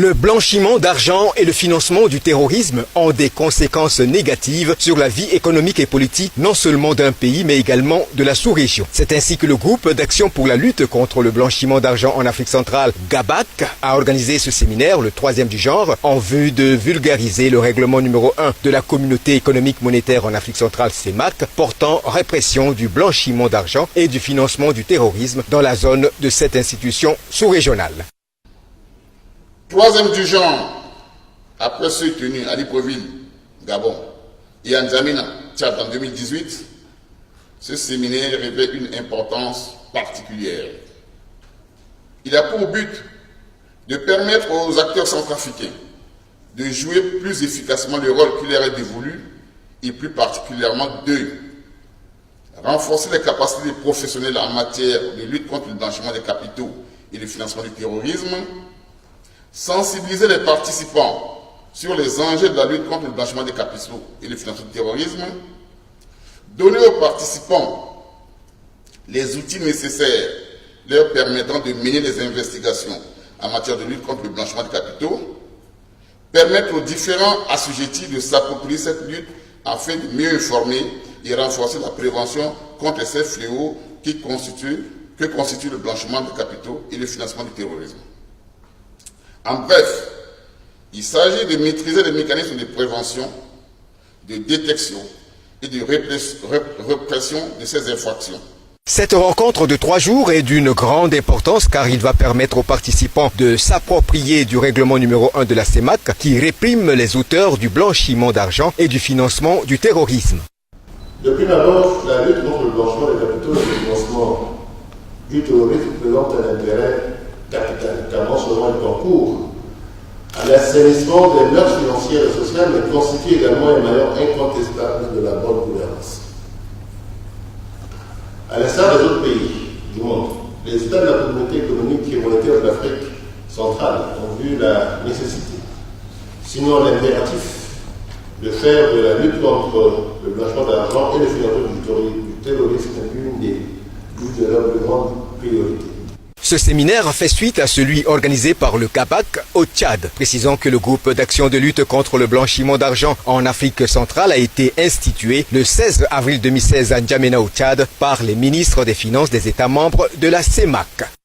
Le blanchiment d'argent et le financement du terrorisme ont des conséquences négatives sur la vie économique et politique, non seulement d'un pays, mais également de la sous-région. C'est ainsi que le groupe d'action pour la lutte contre le blanchiment d'argent en Afrique centrale, GABAC, a organisé ce séminaire, le 3e du genre, en vue de vulgariser le règlement numéro 1 de la Communauté économique monétaire en Afrique centrale, CEMAC, portant répression du blanchiment d'argent et du financement du terrorisme dans la zone de cette institution sous-régionale. 3e du genre, après ceux tenus à Libreville, Gabon, et à N'Djamena, Tchad en 2018, ce séminaire revêt une importance particulière. Il a pour but de permettre aux acteurs centrafricains de jouer plus efficacement le rôle qui leur est dévolu et plus particulièrement de renforcer les capacités des professionnels en matière de lutte contre le blanchiment des capitaux et le financement du terrorisme, sensibiliser les participants sur les enjeux de la lutte contre le blanchiment des capitaux et le financement du terrorisme, donner aux participants les outils nécessaires leur permettant de mener les investigations en matière de lutte contre le blanchiment des capitaux, permettre aux différents assujettis de s'approprier cette lutte afin de mieux informer et renforcer la prévention contre ces fléaux que constitue le blanchiment des capitaux et le financement du terrorisme. En bref, il s'agit de maîtriser les mécanismes de prévention, de détection et de répression de ces infractions. Cette rencontre de 3 jours est d'une grande importance car il va permettre aux participants de s'approprier du règlement numéro 1 de la CEMAC qui réprime les auteurs du blanchiment d'argent et du financement du terrorisme. Depuis d'abord, la lutte contre le blanchiment des capitaux et le financement du terrorisme présente un intérêt capital, car non seulement il concourt à l'assainissement des mœurs financières et sociales, mais constitue également un maillon incontestable de la bonne gouvernance. À l'instar des autres pays du monde, les États de la communauté économique et monétaire de l'Afrique centrale ont vu la nécessité, sinon l'impératif, de faire de la lutte contre le blanchiment d'argent et le financement du terrorisme l'une de leurs plus grandes priorités. Ce séminaire fait suite à celui organisé par le GABAC au Tchad, précisant que le groupe d'action de lutte contre le blanchiment d'argent en Afrique centrale a été institué le 16 avril 2016 à N'Djamena au Tchad par les ministres des Finances des États membres de la CEMAC.